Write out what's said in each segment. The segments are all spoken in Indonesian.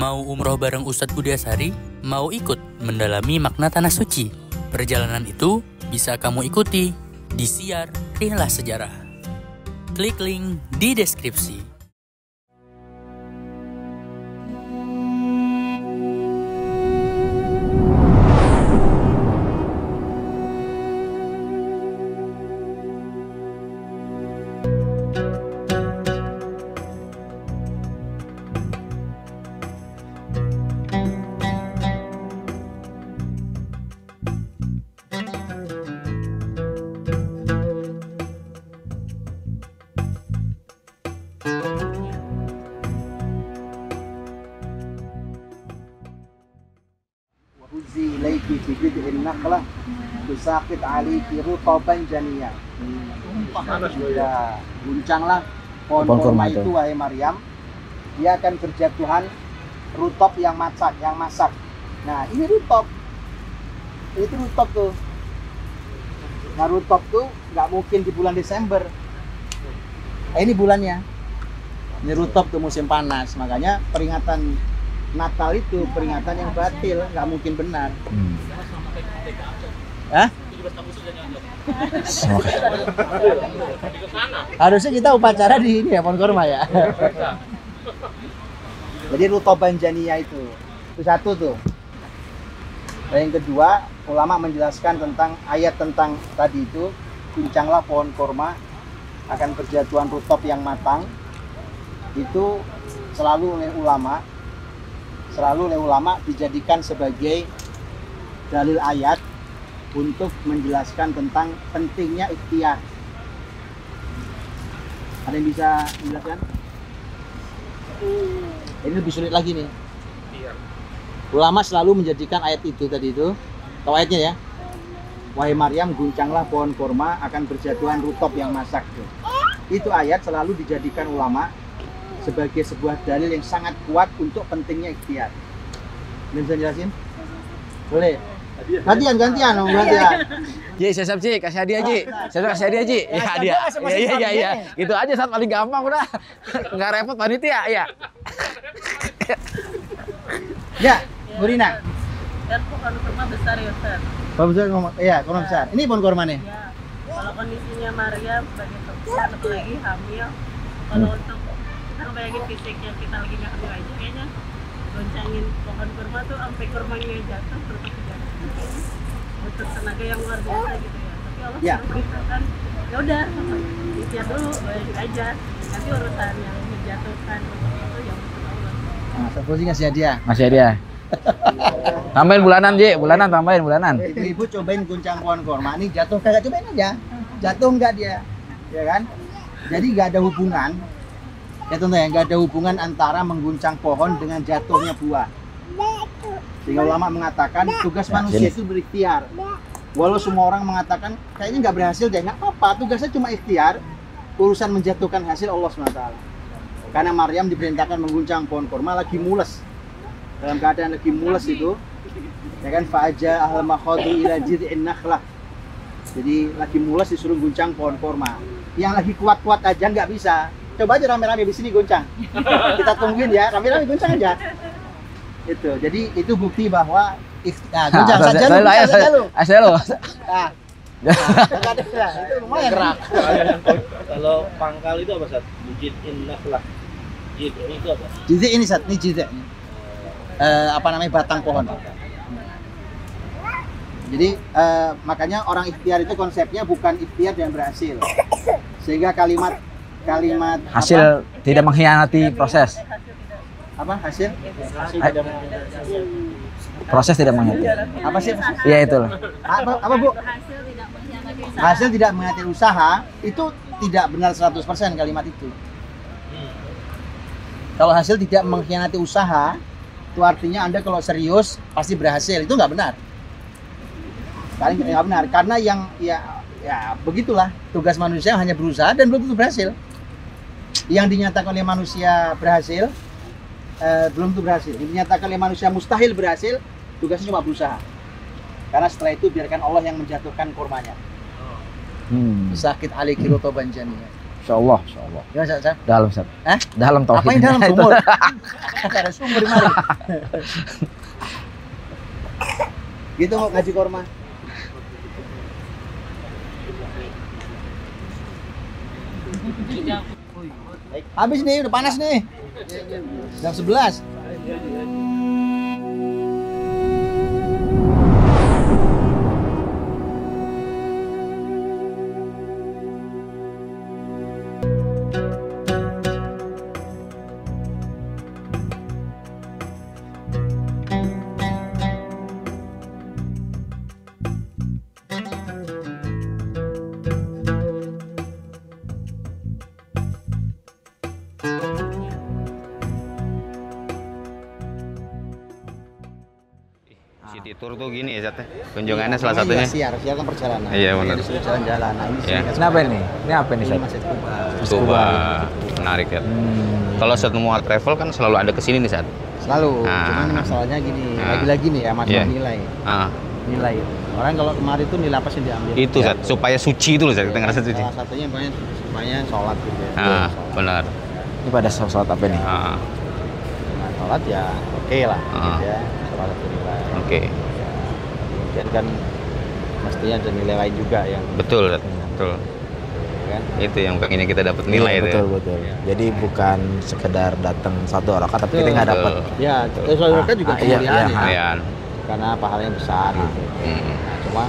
Mau umroh bareng Ustadz Budi Asari? Mau ikut mendalami makna Tanah Suci? Perjalanan itu bisa kamu ikuti di Siar Rihllah Sejarah. Klik link di deskripsi. Uzi ilaiki fi bid'in nakhlah tusaqit aliki rutaban janiyah. Ya, guncanglah pohon kurma itu wahai Maryam, dia akan berjatuhan rutop yang masak. Nah, ini rutop. Itu rutop tuh. Nah, rutop tuh nggak mungkin di bulan Desember. Ini bulannya. Ini rutop tuh musim panas, makanya peringatan Natal itu peringatan yang batil, nggak mungkin benar. Hah? Harusnya kita upacara di ini ya, pohon kurma ya. Jadi rutoban janiyah itu satu tuh. Dan yang kedua, ulama menjelaskan tentang ayat tentang tadi itu, guncanglah pohon kurma akan berjatuhan rutop yang matang. Itu selalu oleh ulama dijadikan sebagai dalil ayat untuk menjelaskan tentang pentingnya ikhtiar. Ada yang bisa menjelaskan? Ini lebih sulit lagi nih. Ulama selalu menjadikan ayat itu tadi itu, tahu ayatnya ya? Wahai Maryam, guncanglah pohon kurma akan berjatuhan rutop yang masak. Itu ayat selalu dijadikan ulama sebagai sebuah dalil yang sangat kuat untuk pentingnya ikhtiar. Bisa jelasin? Boleh? Gantian. Ji, siap Ji, kasih hadiah Ji. Saya kasih hadiah Ji. Ya hadiah. Iya. Gitu aja saat paling gampang udah. Enggak repot panitia, ya. Ya, Bu Rina. Dan pohon kurma besar ya, Ustaz. Pohon besar, iya, pohon besar. Ini pohon kurma nih. Ya. Kalau kondisinya Maryam sebagai perempuan apalagi hamil, kalau untuk kita bayangin fisiknya kita lagi nggak hamil aja, kayaknya goncangin pohon kurma tuh sampai kurmanya jatuh terus jatuh, butuh tenaga yang luar biasa gitu ya. Tapi Allah beritahukan, ya udah, ikhtiar dulu, bayangin aja. Nanti urusan yang menjatuhkan itu yang urusan Allah. Nah, Safuzi ngasih hadiah. Masih hadiah. Tambahin bulanan Ji, tambahin bulanan. Ibu cobain guncang pohon kurma ini jatuh kagak, cobain aja. Jatuh enggak dia, ya kan? Jadi nggak ada hubungan. Ya tentu ya, nggak ada hubungan antara mengguncang pohon dengan jatuhnya buah. Sehingga ulama mengatakan tugas manusia itu berikhtiar. Walau semua orang mengatakan kayaknya nggak berhasil deh, nggak apa-apa, tugasnya cuma ikhtiar. Urusan menjatuhkan hasil Allah SWT. Karena Maryam diperintahkan mengguncang pohon kurma lagi mules. Dalam keadaan lagi mules itu, ya kan, fa'aja ahl makhadu ila jid'in nakhlah. Jadi lagi mules disuruh guncang pohon kurma. Yang lagi kuat-kuat aja nggak bisa. Coba aja rame-rame di sini goncang. Kita tungguin ya, rame-rame goncang aja. Itu. Jadi itu bukti bahwa goncang saja lu. Nah. Itu lumayan gerak. Kalau pangkal itu apa, Sat? Jid'in nakhlah. Jid' itu apa? Jid' ini, Sat, ini jid'. Apa namanya, batang pohon. Jadi makanya orang ikhtiar itu konsepnya bukan ikhtiar dan berhasil. Sehingga kalimat hasil apa? Tidak mengkhianati proses. Apa hasil? Proses tidak mengkhianati. Apa sih? Iya itu loh. Apa Bu? Hasil tidak mengkhianati usaha itu tidak benar 100% kalimat itu. Kalau hasil tidak mengkhianati usaha, itu artinya Anda kalau serius pasti berhasil. Itu nggak benar. Paling nggak benar karena yang ya begitulah, tugas manusia hanya berusaha dan belum tentu berhasil. Yang dinyatakan oleh manusia berhasil belum tentu berhasil. Yang dinyatakan oleh manusia mustahil berhasil, tugasnya cuma berusaha. Karena setelah itu biarkan Allah yang menjatuhkan kurmanya. Sakit aliki rutoban janiyah. Insyaallah. Gimana, Ustaz? Dalam Ustaz. Dalam tauhid. Apa yang dalam sumur? Ada sumber di mana? Gitu mau ngaji korma. Habis nih, udah panas nih. Jam 11. City Tour tuh gini ya, Zat. Kunjungannya salah satunya. Siar kan perjalanan. Iya, benar. Disuruh jalan-jalan. Nah, ini Iya. sini Ini apa ini? Ini apa nih, Ini Zat? Masjid Kuba. Coba menarik ya. Kalau semua travel kan selalu ada kesini nih, Zat. Selalu. Ah. Cuman ini masalahnya gini, Ah. lagi-lagi nih ya masalah Iya. nilai. Ah, Nilai. Orang kalau kemarin tuh nilai apa sih diambil? itu Zat, supaya suci itu loh, Zat. Kita ngerasa suci. Salah satunya banyak supaya sholat gitu ya. Ah, Sholat. benar. Ini pada sholat apa nih? Ah, Nah, sholat ya oke lah Ah. gitu ya. Salah satu nilai. oke. Kemudian kan mestinya ada nilai lain juga yang Betul, Zat. Betul. kan. Itu yang pengennya kita dapat nilai itu. betul Ya. betul. Jadi bukan sekedar datang satu rakaat tapi kita nggak dapat. Ya, sholat juga iya, kemuliaan ya. Kemuliaan. Karena pahalanya besar gitu. Hmm. Nah, cuma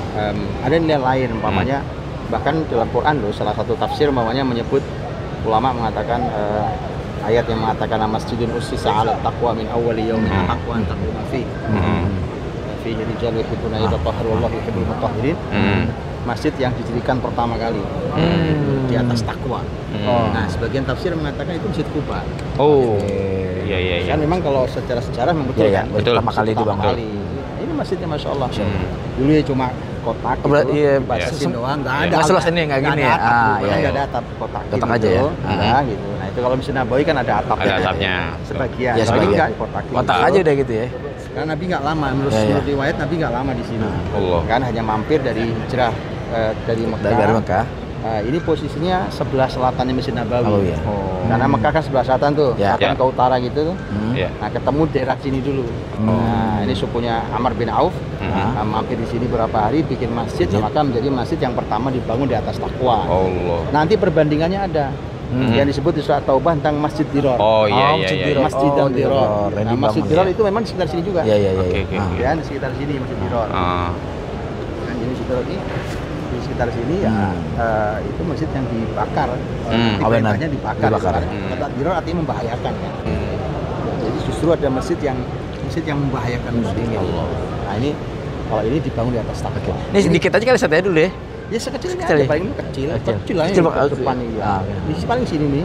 ada nilai lain umpamanya bahkan dalam Quran loh salah satu tafsir umpamanya menyebut ulama mengatakan ayat yang mengatakan masjidun ussisa 'ala taqwa min awwali yaumin taqwa an taquma fi fihi rijalun yuhibbuna yatahharu wallahu yuhibbul mutahhirin. Masjid yang didirikan pertama kali di atas takwa. Nah, sebagian tafsir mengatakan itu Masjid Kuba. Oh. Iya, iya, iya. Kan memang kalau secara sejarah memang betul Iya, kan. betul. Pertama kali Pertama dibangun. kali. Ini masjidnya Masya Allah. Dulu ya cuma kotak gitu. Iya, Batasin doang, nggak Iya. ada. Nggak seluas ini, nggak gini ya? Atap, Ah, iya, nggak iya. ada atap, kotak Kotak gitu. aja ya? Enggak gitu. Nah itu kalau Masjid Nabawi kan ada atap. Ada atapnya. Sebagian. Ya, Tapi sebagian. enggak kotak. Kotak aja udah gitu ya. Karena Nabi nggak lama. Menurut Ya, ya. menurut riwayat Nabi nggak lama di sini. Allah. Kan hanya mampir dari hijrah dari Mekah. Dari Mekah. Ini posisinya sebelah selatannya Masjid Nabawi. Oh iya. Karena Mekah kan sebelah selatan tuh, Ya. selatan Ya. ke utara gitu tuh. Iya. Nah, ketemu daerah sini dulu. Nah, ini sukunya Amr bin Auf. Mampir di sini beberapa hari bikin masjid, maka menjadi masjid yang pertama dibangun di atas takwa. Allah. Nanti perbandingannya ada. Yang disebut di surat Taubah tentang Masjid Diror. Oh, iya, iya, Masjid iya. Diror. Masjid dan Oh, Diror. Diror. Yang Nah, dibangun, Masjid Diror ya. itu memang di sekitar sini juga. Iya iya iya. Oke, iya. oke, Ah. oke. Ya, di sekitar sini Masjid Diror. Ah. Nah, jadi Diror ini di sekitar sini ya itu masjid yang dibakar. Oh, benar. Banyak dibakar. Dibakar. Kata Diror artinya membahayakan ya. Jadi justru ada masjid yang membahayakan muslimin. Nah, ini kalau ini dibangun di atas takwa. Ini sedikit aja kali saya dulu ya. Ya sekecil ini Sekecil aja, ya? paling kecil lah Kecil ini banget. depan ini. Ah, Di sini paling sini nih.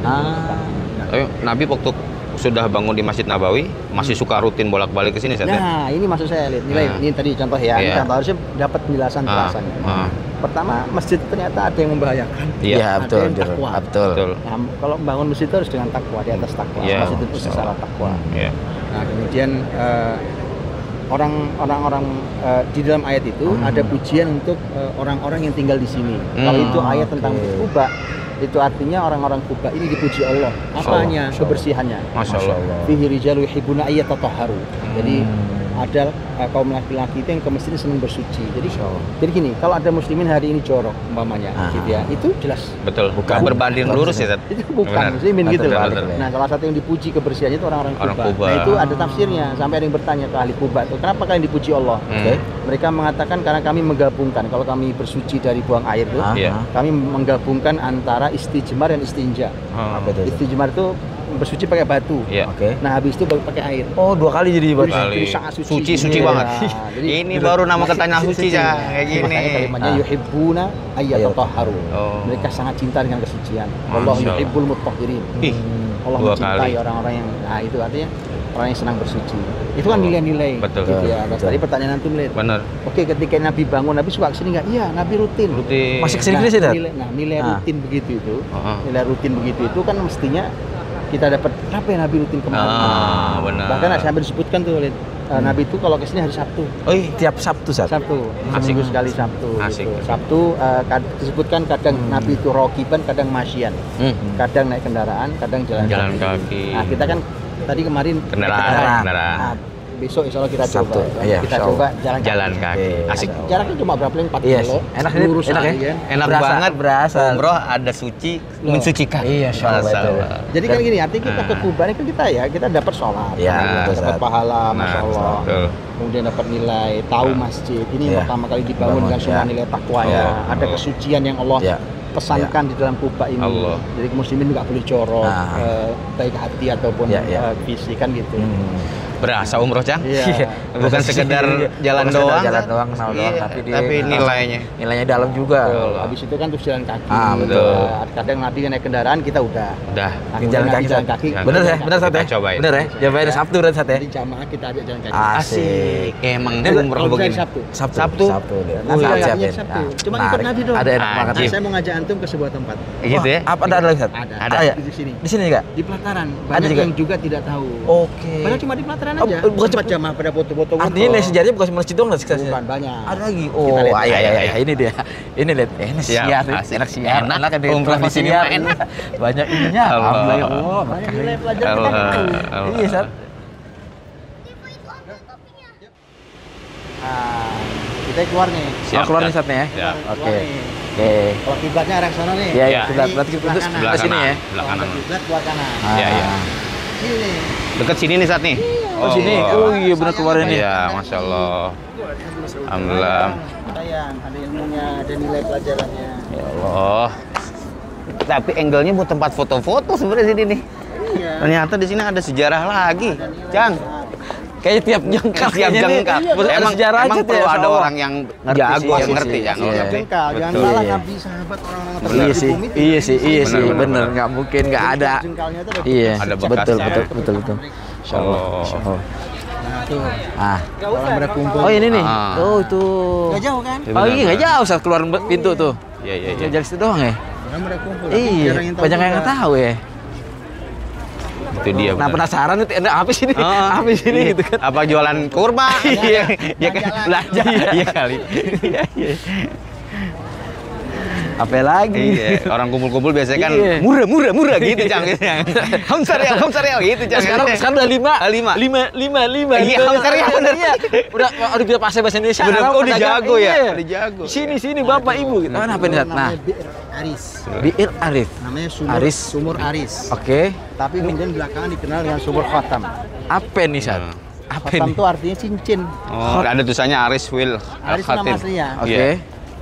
Tapi Nabi waktu sudah bangun di Masjid Nabawi masih suka rutin bolak-balik ke sini, Zat, ya? Nah, ini maksud saya lihat nilai Ah. ini tadi contoh ya. Ini Iya. contoh harusnya dapat penjelasan. Ah. Pertama, masjid ternyata ada yang membahayakan. Iya. Iya Ada betul. yang takwa. Betul. Betul. Nah, kalau bangun masjid itu harus dengan takwa, di atas takwa. Iya. Masjid itu secara takwa. Iya. Nah, kemudian orang-orang di dalam ayat itu ada pujian untuk orang-orang yang tinggal di sini. Kalau itu ayat tentang Kuba, itu artinya orang-orang Kuba ini dipuji Allah. Apanya? Kebersihannya. Masya Allah. Fihi rijalu yuhibbuna ayyatatahharu. Jadi ada kaum laki-laki itu yang ke masjid senang bersuci. Jadi gini, kalau ada muslimin hari ini jorok umpamanya, gitu ya, itu jelas Betul. Bukan. Berbanding lurus ya, Zat? itu bukan Benar. muslimin gitu Betul, loh. betul. Nah, salah satu yang dipuji kebersihannya itu orang-orang Orang Kuba. Kuba. Nah, itu ada tafsirnya. Sampai ada yang bertanya ke ahli Kuba tuh, kenapa kalian dipuji Allah? Oke. Mereka mengatakan karena kami menggabungkan, kalau kami bersuci dari buang air tuh, Iya. kami menggabungkan antara istijmar dan istinja. Apa itu? Istijmar itu bersuci pakai batu. Iya. Oke. Nah, habis itu baru pakai air. Oh, dua kali jadi Jadi Kali. sangat Suci Iya. banget. Jadi Ini baru nama katanya suci, ya. Kayak gini. Makanya kalimatnya Ah. yuhibbuna ayyatatahharu. Oh. Mereka sangat cinta dengan kesucian. Masya Allah Allah. yuhibbul mutahhirin. Ih, Allah dua mencintai kali. orang-orang yang itu artinya orang yang senang bersuci. Itu kan nilai-nilai. Betul. Gitu ya. Nah, Betul. tadi pertanyaan antum lihat. Bener. Oke, ketika Nabi bangun, Nabi suka kesini nggak? Iya, Nabi rutin. Rutin. Masih kesini sih, Dad? Nilai Ah. rutin begitu itu, Ah. nilai rutin begitu itu kan mestinya kita dapat kenapa ya Nabi rutin kemana? Benar. Bahkan sampai disebutkan tuh, Lid, Nabi itu kalau kesini hari Sabtu. Oh, iya. Tiap Sabtu Sat. Sabtu, Asik. seminggu sekali Sabtu. Asik. Gitu. Sabtu disebutkan kadang Nabi itu rokiban, kadang masyian, kadang naik kendaraan, kadang jalan Jalan kaki. Nah, kita kan Tadi kemarin Kendaraan. Nah, besok insya Allah kita Sabtu. coba. Iya, Kita insya coba Allah. Jalan kaki. Asik. Jaraknya cuma berapa? 4 Iya kilo. sih. Enak ini, Lurus enak ya. aja. Enak Berasa, banget. berasa. Umroh ada suci, mensucikan. Iya, insya Allah, Masya betul. Allah. Jadi kan gini, artinya kita ke Kuba ini kan kita dapat sholat, Iya, betul, dapat Ustaz. pahala, masya Allah. betul. Kemudian dapat nilai, tahu masjid. Ini yang Iya. pertama kali dibangun Bangun, dengan semua ya. nilai takwanya. Ada kesucian yang Allah Iya. pesankan di dalam Kuba ini. Allah. Jadi muslimin nggak boleh jorok, Nah. baik hati ataupun Iya, iya. fisik kan gitu. Berasa umroh, Cang. Iya. Bukan sekedar jalan Bukan sekedar doang. jalan kan? doang, kenal doang, Iya, tapi nilainya. nilainya dalam juga. Habis itu kan terus jalan kaki. Betul. Kadang Nabi naik kendaraan kita udah. Udah. Nah, Jalan Nabi kaki, jalan Sat. kaki. Bener ya, bener Sat ya. Kita cobain. Bener ya. Jawabannya Sabtu dan Sat ya. Jadi jamaah kita ajak jalan kaki. Asik. Emang Ini umroh Kalau bisa begini. Sabtu. Sabtu. Sabtu. Nabi Saat jalan siap kakinya ya. Sabtu. Nah, Cuma ikut menarik. Nabi dong. Ada enak banget. Nah, Anjir. saya mau ngajak antum ke sebuah tempat. Gitu ya. Apa ada lagi Sat? Ada. ya? Di sini. Di sini enggak? Di pelataran. Banyak juga? yang juga tidak tahu. Oke. Padahal cuma di pelataran Oh, aja. bukan Tempat cuma- jamaah pada foto-foto. Artinya nilai sejarahnya bukan cuma masjid doang lah suksesnya. Bukan banyak. Ada lagi. Kita Oh, lihat. iya. Ini dia. Ini lihat. Ini Siap. siar. Asik. Enak siar. Enak. Enak kan Umroh di sini mah enak. Banyak ininya. Allah. Alhamdulillah. Banyak nilai pelajaran kita nggak tahu. Iya, Sat. Nah, kita keluar nih. Oh, keluar nih Satnya ya. Siap. Oke. Keluar nih. Oke. Kalau kiblatnya arah sana nih. Iya, iya. Ya. Kita berarti kita Sebelah sebelah kanan. sini ya. Sebelah kanan. Kalau kiblat keluar kanan. Iya, iya. Sini. Deket sini nih saat nih. Oh, sini. Oh, iya benar keluarnya nih. Iya, Masya Allah. Alhamdulillah. Sayang, ada ilmunya, ada nilai pelajarannya. Ya Allah. Tapi angle-nya buat tempat foto-foto sebenarnya sini nih. Iya. Ternyata di sini ada sejarah lagi, Cang. Kayaknya tiap jengkal Tiap kayaknya nih. jengkal. Ada Emang sejarah aja emang tuh perlu ya, ada Insya orang yang Ngerti jago, sih, yang iya ngerti, sih, yang iya. Tiap ngerti. jengkal, jangan Betul, salah iya. Nabi, sahabat, orang-orang Allah. terbaik Iya di sih, bumi itu. iya sih, iya sih, Benar, bener. benar. Nggak mungkin nggak ada. Jengkalnya itu ada Iya, Ada betul, bekasnya. betul. Insya Allah. Oh. Insya Allah. Nah, tuh. Ah. Orang pada kumpul. Oh ini nih. Ah. Oh itu. Nggak jauh kan? Oh iya nggak jauh saat keluar pintu tuh. Iya, iya, iya. Jalan situ doang ya. Orang pada kumpul. tapi Iya. jarang yang tahu Banyak yang juga. nggak tahu ya. Itu dia. Nah benar. penasaran nih, apa sih ini? Oh, Apa sih ini iya. gitu kan? Apa jualan kurma? Iya, iya kan Jalan. belanja. Iya kali. Iya, iya. Apa lagi? Iya, orang kumpul-kumpul biasanya kan Iya. murah gitu, Cang. Hamsar ya, gitu, Cang. Sekarang udah 5. Ah, 5. 5. Iya, hamster ya, bener. Iya. Udah bisa bahasa Indonesia. Bener, Orang oh, udah pedagang, jago ya? iya. Udah jago. Sini Bapak Ibu gitu. Apa ini? Nah, Namanya Bir Aris. Bi'ir Arif. Namanya Aris. Sumur Aris. Oke. Tapi kemudian belakangan dikenal dengan Sumur Khatam. Apa nih, Sat? Apa Khatam ini? itu artinya cincin. Oh, ada tulisannya Aris Will Aris itu nama Khatim. aslinya. Oke. Iya.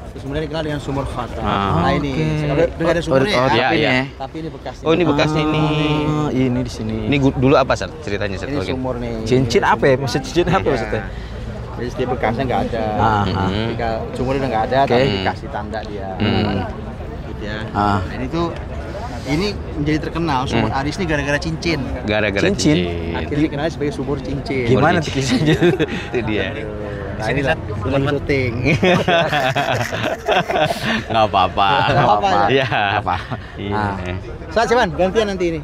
Terus kemudian dikenal dengan Sumur Khatam. Ah. Nah ini, Oke. udah ada sumurnya Oh, ya. Iya, tapi iya. ini ya. Tapi ini bekasnya. Oh, ini bekasnya ini. Oh, ini di sini. Ini dulu apa, Sat? Ceritanya, Sat? Ini Kalau gitu. sumur nih. cincin apa ya? Maksud cincin apa Iya. maksudnya? Jadi setiap bekasnya nggak ada. Ah, Ketika sumurnya udah nggak ada, Oke. tapi dikasih tanda dia. Gitu ya. Ah. Nah, ini menjadi terkenal sumur Aris ini gara-gara cincin. Gara-gara Cincin. cincin. Akhirnya dikenal sebagai sumur cincin. Gimana tuh kisahnya? Itu dia. Nah, ini lah teman syuting. Nggak apa-apa. Nggak apa-apa, Iya. Apa? Iya. Ah. Saat cuman gantian nanti ini.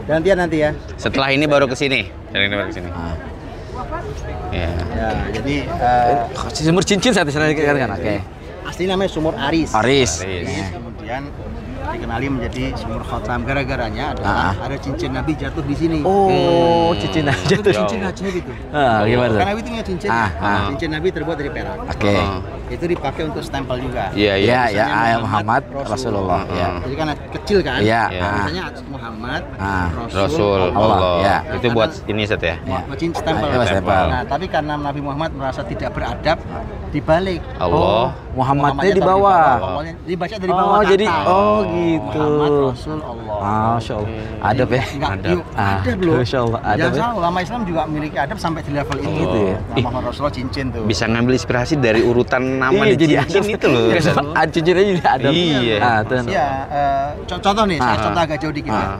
Gantian nanti ya. Setelah ini baru ke sini. Setelah ini baru ke sini. Ah. Ya. Ya, jadi Sumur cincin saat sana kan? Oke. asli namanya sumur Aris. Aris. Aris. Iya. Kemudian dikenali menjadi sumur Khatam gara-garanya adalah ada cincin Nabi jatuh di sini. Oh, cincin aja Itu tuh. cincin ajaib itu. Ah, gimana tuh? Karena Nabi itu punya cincin. Cincin Nabi terbuat dari perak. Oke. Oh. Itu dipakai untuk stempel juga. Iya, iya. Ya, ya, Tulisannya Muhammad Rasulullah. Ya. Jadi kan kecil kan? Iya. Iya. Tulisannya Muhammad Ah. Rasul Allah, Allah. ya. Itu buat ini, Sat ya. Ya. Macin stempel. Ah, iya, stempel. Nah, tapi karena Nabi Muhammad merasa tidak beradab, dibalik. Allah. Muhammadnya di taruh bawah. Awalnya dibaca dari bawah. Oh, ke jadi atas. oh gitu. Muhammad Rasul Allah. Masya Allah. Adab ya. Enggak, Adab. yuk, adab loh. Masya Allah. Adab Jangan ya. salah, ulama Islam juga memiliki adab sampai di level itu. Gitu ya. Nah, Muhammad Rasulullah cincin tuh. Bisa ngambil inspirasi dari urutan nama Iya, di jadi cincin adab. itu loh. Iya, Sat. cincinnya jadi adab. Iya. Ah, tuh. Ya, contoh nih, saya Ah. contoh agak jauh dikit ya. Ah.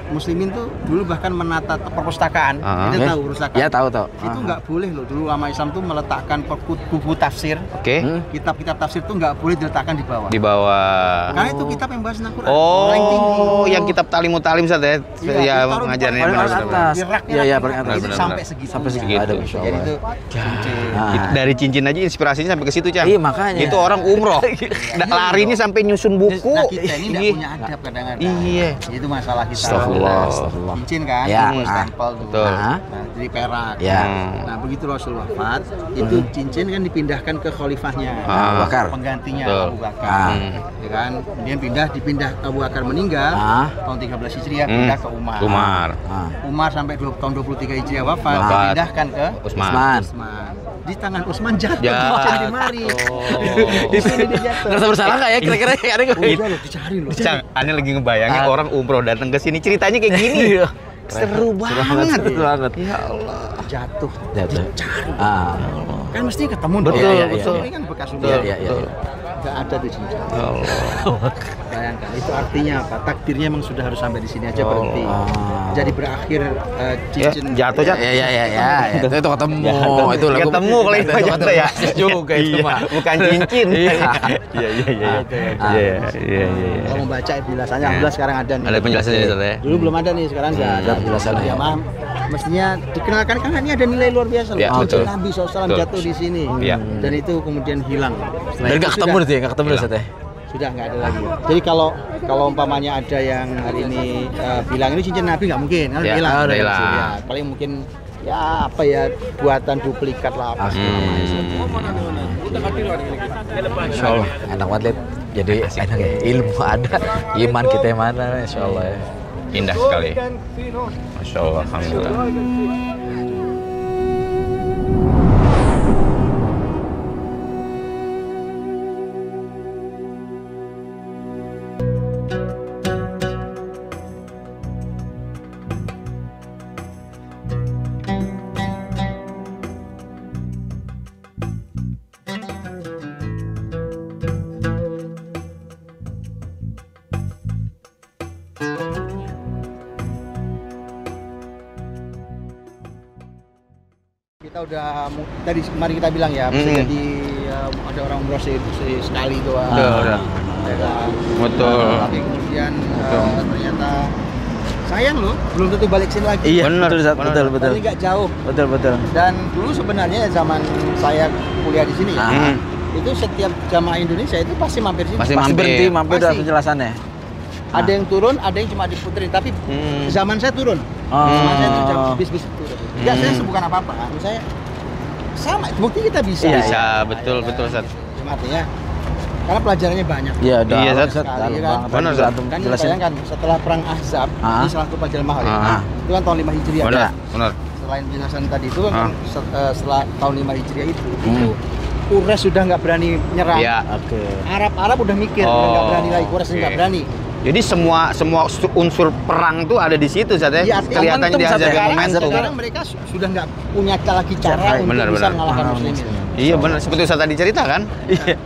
Muslimin tuh dulu bahkan menata perpustakaan. Ah. Itu Oke. tahu perpustakaan. Ya, tahu. Itu nggak boleh loh. Dulu ulama Islam tuh meletakkan buku tafsir, Oke. kitab-kitab tafsir tuh nggak boleh diletakkan di bawah. Di bawah. Karena itu kitab yang bahas tentang Quran. Paling tinggi. Oh, yang kitab Talimut Talim, Sat ya. Iya, Ya, ditaruh pengajarnya paling benar-benar. benar-benar. atas. Di raknya Iya, iya, raknya paling atas. itu Benar-benar. sampai segitu. Sampai segitu Segitu. ada, Masya Jadi Allah. itu cincin. Ah. Dari cincin aja inspirasinya sampai ke situ, Cang. Iya, makanya. Itu orang umroh. Larinya sampai nyusun buku. Nah, kita ini nggak Iya. punya adab kadang-kadang. Iya. Itu masalah kita. Astagfirullah. Allah, astagfirullah. Cincin kan, Ya, stempel tuh. betul. Nah, jadi perak. Ya. Nah, begitu Rasul wafat, itu cincin kan dipindahkan ke khalifahnya, Abu Bakar. penggantinya Betul. Abu Bakar. Ya kan? Kemudian dipindah Abu Bakar meninggal tahun 13 Hijriah, pindah ke Umar. Umar sampai tahun 23 Hijriah wafat, dipindahkan ke Usman. Usman. Di tangan Usman jatuh Jatuh. cincin di mari. Di sini dia jatuh. Ngerasa bersalah nggak ya kira-kira? Udah loh, dicari loh. Cang, Ane lagi ngebayangin orang umroh datang ke sini ceritanya kayak gini. Seru banget. Seru banget. Ya Allah. Jatuh. Dicari. Kan mesti ketemu dong. Betul, Iya, betul. Ini kan bekas Iya, udah. iya, iya. Nggak ada tuh cincin. Allah. Bayangkan, itu artinya apa? Takdirnya emang sudah harus sampai di sini aja berhenti. Jadi berakhir cincin jatuh, Cak. Ya. Itu ketemu. Itu lagu. Ketemu kalau itu jatuh ya. Juga itu mah. Bukan cincin. Iya. Iya. Kalau mau baca penjelasannya, alhamdulillah sekarang ada nih. Ada penjelasannya di sana ya. Dulu belum ada nih, sekarang nggak ada penjelasannya. Ya, maaf. Mestinya dikenalkan karena ini ada nilai luar biasa loh. Ya, betul. Nabi SAW Betul. jatuh di sini. Iya. Dan itu kemudian hilang. Setelah Dan itu nggak ketemu sudah- itu ya, nggak ketemu Ustaz ya. Sudah nggak ada lagi. Jadi kalau umpamanya ada yang hari ini bilang ini cincin Nabi, nggak mungkin, kan Ya, hilang. udah hilang. Ya, paling mungkin ya apa ya, buatan duplikat lah apa. Insya Allah enak banget Lid. Jadi enak ya, ilmu ada, iman kita yang mana, Insya Allah ya. Indah sekali. Masya Allah, alhamdulillah. Kita udah tadi kemarin kita bilang ya, bisa jadi ada orang umroh sekali doang. Udah. Ya kan? Betul. Tapi kemudian ternyata sayang loh, belum tentu balik sini lagi. Iya, Bener, betul, Ustaz. bener. betul, betul, Ini nggak jauh. betul. Dan dulu sebenarnya zaman saya kuliah di sini ya, Hmm. itu setiap jamaah Indonesia itu pasti mampir sini. Pasti Pasti berhenti, mampir udah Pasti. penjelasannya. Ada yang turun, ada yang cuma diputerin. Tapi zaman saya turun. Zaman saya itu bis turun. Enggak, saya bukan apa-apa. Saya sama, bukti kita bisa. Bisa, betul, Ustaz. Cuma artinya, karena pelajarannya banyak. Iya, Iya, dalam, Ustaz. dalam Sekali, banget. Benar, Ustaz. Ustaz. Kan Jelasin. bayangkan setelah perang Ahzab, ini salah satu pelajaran mahal ya. Itu kan tahun 5 Hijriah. Benar, benar. Selain penjelasan tadi itu kan setelah tahun 5 Hijriah itu Quraisy sudah nggak berani menyerang. Iya. Oke. Arab udah mikir, udah nggak berani lagi. Quraisy nggak oke. berani. Jadi semua unsur perang tuh ada di situ, Ustaz ya. Iya, artinya Kelihatannya momentum, dia Ustaz, ada ya. momentum. Sekarang mereka sudah nggak punya lagi cara untuk Benar, bisa benar. mengalahkan muslimin. Iya benar, seperti Ustaz tadi cerita kan.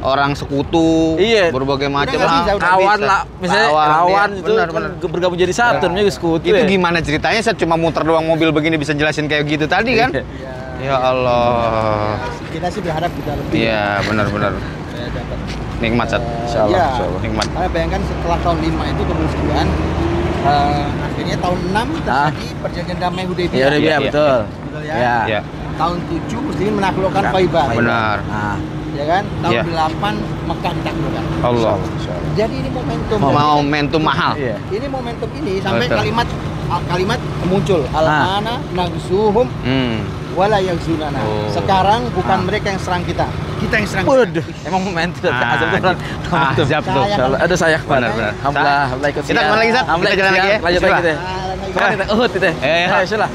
Orang sekutu, Iya. berbagai macam nggak bisa, udah Kawan bisa. lah, misalnya Lawan, lawan iya. itu Benar, kan benar. bergabung jadi satu, namanya sekutu. Itu ya. gimana ceritanya? Saya cuma muter doang mobil begini bisa jelasin kayak gitu tadi kan? Ya Allah. Kita sih berharap kita lebih. Iya, benar-benar. Dapat. Nikmat, Ustaz. Insyaallah, Iya. insyaallah. Nikmat. Karena bayangkan setelah tahun 5 itu kemudian akhirnya tahun 6 terjadi perjanjian damai Hudaybiyah. Iya, udah Iya, betul. Betul ya. Iya. Ya, Tahun 7 muslimin menaklukkan Khaibar. benar. Nah, Ya kan? Tahun Iya. 8 Mekah ditaklukkan. Allah. Jadi ini momentum. Momentum mahal. iya. Ini momentum ini sampai Betul. kalimat muncul al-ana nagzuhum wala yaghzunana. Oh. Sekarang bukan mereka yang serang kita yang serang mereka. Waduh, emang momentum. Azab tuh kan. Momentum. Azab tuh. Sayang. Ada sayang Benar, benar. Alhamdulillah, alhamdulillah ikut Kita kemana lagi, Zat? Alhamdulillah Kita jalan ikut lagi ya? siar. Lanjut lagi Bismillah. kita. Kemana kita? Uhud kita. Eh, Ayo, sudah.